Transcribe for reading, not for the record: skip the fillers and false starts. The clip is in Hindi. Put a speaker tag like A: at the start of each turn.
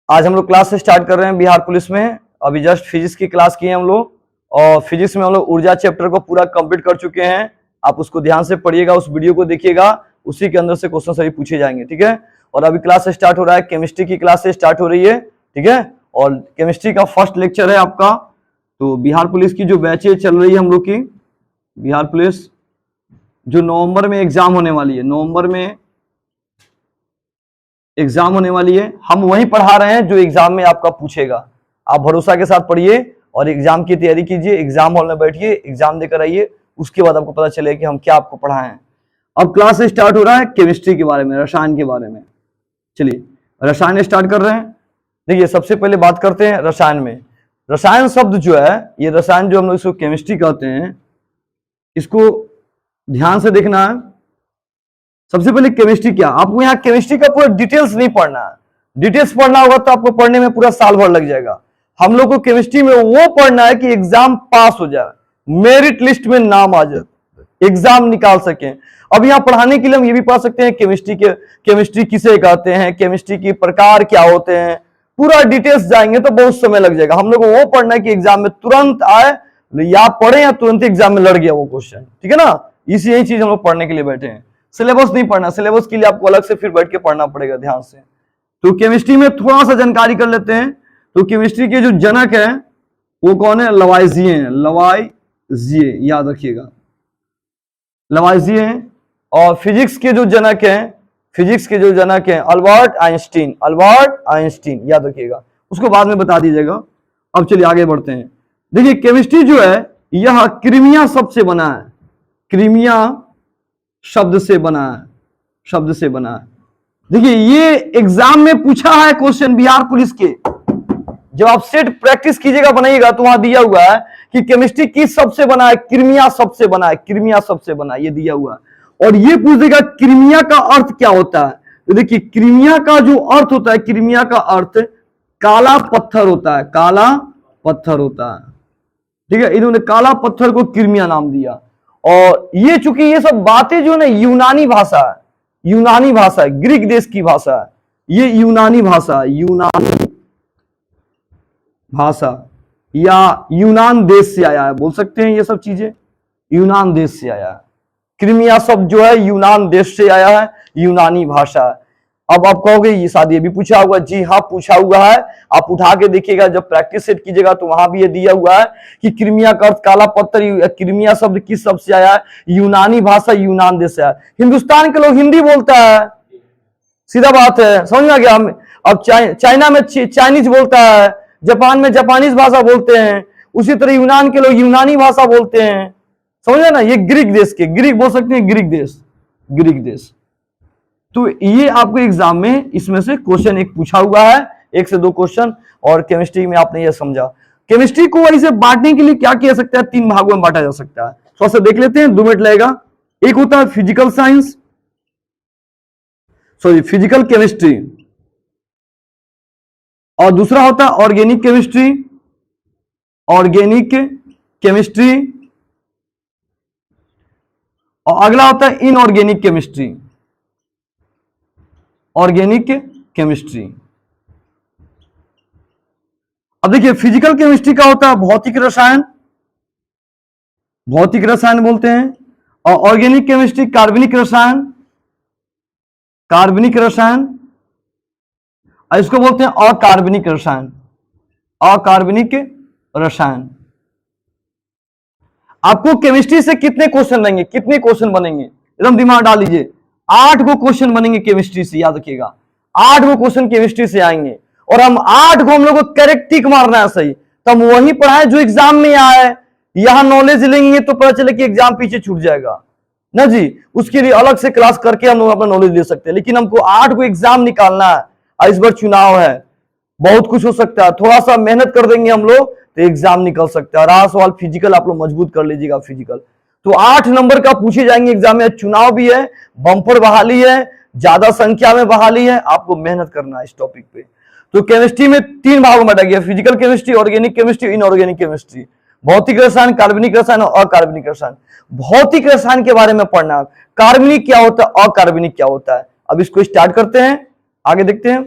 A: आज हम लोग क्लास से स्टार्ट कर रहे हैं बिहार पुलिस में। अभी जस्ट फिजिक्स की क्लास की है हम लोग, और फिजिक्स में हम लोग ऊर्जा चैप्टर को पूरा कंप्लीट कर चुके हैं। आप उसको ध्यान से पढ़िएगा, उस वीडियो को देखिएगा, उसी के अंदर से क्वेश्चन सभी पूछे जाएंगे, ठीक है। और अभी क्लास स्टार्ट हो रहा है, केमिस्ट्री की क्लास से स्टार्ट हो रही है, ठीक है। और केमिस्ट्री का फर्स्ट लेक्चर है आपका। तो बिहार पुलिस की जो बैचेज चल रही है हम लोग की, बिहार पुलिस जो नवंबर में एग्जाम होने वाली है, नवंबर में एग्जाम होने वाली है, हम वही पढ़ा रहे हैं जो एग्जाम में आपका पूछेगा। आप भरोसा के साथ पढ़िए और एग्जाम की तैयारी कीजिए, एग्जाम हॉल में बैठिए, एग्जाम देकर आइए, उसके बाद आपको पता चलेगा कि हम क्या आपको पढ़ाए हैं। अब क्लास स्टार्ट हो रहा है केमिस्ट्री के बारे में, रसायन के बारे में। चलिए रसायन स्टार्ट कर रहे हैं। देखिए सबसे पहले बात करते हैं रसायन में। रसायन शब्द जो है, ये रसायन जो हम लोग इसको केमिस्ट्री कहते हैं, इसको ध्यान से देखना है। सबसे पहले केमिस्ट्री क्या, आपको यहाँ केमिस्ट्री का पूरा डिटेल्स नहीं पढ़ना है। डिटेल्स पढ़ना होगा तो आपको पढ़ने में पूरा साल भर लग जाएगा। हम लोग को केमिस्ट्री में वो पढ़ना है कि एग्जाम पास हो जाए, मेरिट लिस्ट में नाम आ जाए, एग्जाम निकाल सके। अब यहाँ पढ़ाने के लिए हम ये भी पढ़ सकते हैं केमिस्ट्री किसे कहते हैं, केमिस्ट्री के प्रकार क्या होते हैं, पूरा डिटेल्स जाएंगे तो बहुत समय लग जाएगा। हम लोग को वो पढ़ना है कि एग्जाम में तुरंत आए, या पढ़े या तुरंत एग्जाम में लड़ गया वो क्वेश्चन, ठीक है ना। यही चीज हम लोग पढ़ने के लिए बैठे हैं। सिलेबस नहीं पढ़ना, सिलेबस के लिए आपको अलग से फिर बैठ के पढ़ना पड़ेगा ध्यान से। तो केमिस्ट्री में थोड़ा सा जानकारी कर लेते हैं। तो केमिस्ट्री के जो जनक है वो कौन है, लवाइजिए हैं, लवाइजिए, याद रखिएगा, लवाइजिए हैं। और फिजिक्स के जो जनक हैं, फिजिक्स के जो जनक हैं अल्बर्ट आइंस्टीन, अल्बर्ट आइंस्टीन, याद रखिएगा, उसको बाद में बता दीजिएगा। अब चलिए आगे बढ़ते हैं। देखिए केमिस्ट्री जो है यह क्रीमिया शब्द से बना है, क्रीमिया शब्द से बना है, शब्द से बना है। देखिए ये एग्जाम में पूछा है क्वेश्चन बिहार पुलिस के। जब आप सेट प्रैक्टिस कीजिएगा, बनाइएगा, तो वहां दिया हुआ है कि केमिस्ट्री किस शब्द से बना है, क्रीमिया शब्द से बना है, क्रीमिया शब्द से बना है, ये दिया हुआ है। और ये पूछ देगा क्रीमिया का अर्थ क्या होता है। तो देखिए क्रीमिया का जो अर्थ होता है, क्रीमिया का अर्थ काला पत्थर होता है, काला पत्थर होता है, ठीक है। इन्होंने काला पत्थर को क्रीमिया नाम दिया। और ये चूंकि ये सब बातें जो है यूनानी भाषा है, यूनानी भाषा है, ग्रीक देश की भाषा है, ये यूनानी भाषा है, यूनानी भाषा या यूनान देश से आया है, बोल सकते हैं ये सब चीजें यूनान देश से आया है। क्रीमिया शब्द जो है यूनान देश से आया है, यूनानी भाषा है। अब आप कहोगे ये शायद ये भी पूछा हुआ, जी हाँ पूछा हुआ है। आप उठा के देखिएगा, जब प्रैक्टिस सेट कीजिएगा तो वहां भी ये दिया हुआ है कि क्रीमिया का अर्थ काला पत्थर। क्रीमिया शब्द किस शब्द से आया है, यूनानी भाषा, यूनान देश से आया। हिंदुस्तान के लोग हिंदी बोलता है, सीधा बात है, समझ में आ गया। अब चाइना में चाइनीज बोलता है, जापान में जापानीज भाषा बोलते हैं, उसी तरह यूनान के लोग यूनानी भाषा बोलते हैं, समझे ना। ये ग्रीक देश के, ग्रीक बोल सकते हैं, ग्रीक देश, ग्रीक देश। तो ये आपको एग्जाम में इसमें से क्वेश्चन एक पूछा हुआ है, 1 से 2 क्वेश्चन। और केमिस्ट्री में आपने ये समझा। केमिस्ट्री को वैसे बांटने के लिए क्या किया सकता है, 3 भागों में बांटा जा सकता है। थोड़ा सा देख लेते हैं, 2 मिनट लगेगा। एक होता है physical science, sorry physical chemistry, और दूसरा होता है ऑर्गेनिक केमिस्ट्री, ऑर्गेनिक केमिस्ट्री, और अगला होता है इनऑर्गेनिक केमिस्ट्री, ऑर्गेनिक केमिस्ट्री। अब देखिए फिजिकल केमिस्ट्री का होता है भौतिक रसायन, भौतिक रसायन बोलते हैं। और ऑर्गेनिक केमिस्ट्री कार्बनिक रसायन, कार्बनिक रसायन, और इसको बोलते हैं अकार्बनिक रसायन, अकार्बनिक रसायन। आपको केमिस्ट्री से कितने क्वेश्चन बनेंगे, कितने क्वेश्चन बनेंगे, एकदम दिमाग डाल लीजिए। 8 को क्वेश्चन बनेंगे केमिस्ट्री से, याद रखिएगा। 8 को क्वेश्चन केमिस्ट्री से आएंगे, और हम 8 को हम लोग को करेक्ट टिक मारना है सही। तो हम वही पढ़ाए जो एग्जाम में आए। यहां नॉलेज लेंगे तो पता चले कि एग्जाम पीछे छूट जाएगा ना जी। उसके लिए अलग से क्लास करके हम लोग अपना नॉलेज ले सकते हैं, लेकिन हमको 8 को एग्जाम निकालना है। इस बार चुनाव है, बहुत कुछ हो सकता है, थोड़ा सा मेहनत कर देंगे हम लोग तो एग्जाम निकल सकता है। रहा सवाल फिजिकल, आप लोग मजबूत कर लीजिएगा फिजिकल। तो 8 नंबर का पूछे जाएंगे एग्जाम में। चुनाव भी है, बम्पर बहाली है, ज्यादा संख्या में बहाली है, आपको मेहनत करना है इस टॉपिक पे। तो केमिस्ट्री में 3 भागों में बांटा गया, physical chemistry, organic chemistry, inorganic chemistry. भौतिक रसायन, कार्बनिक रसायन और अकार्बनिक रसायन। भौतिक रसायन के बारे में पढ़ना, कार्बनिक क्या होता है, अकार्बनिक क्या होता है। अब इसको स्टार्ट करते हैं, आगे देखते हैं।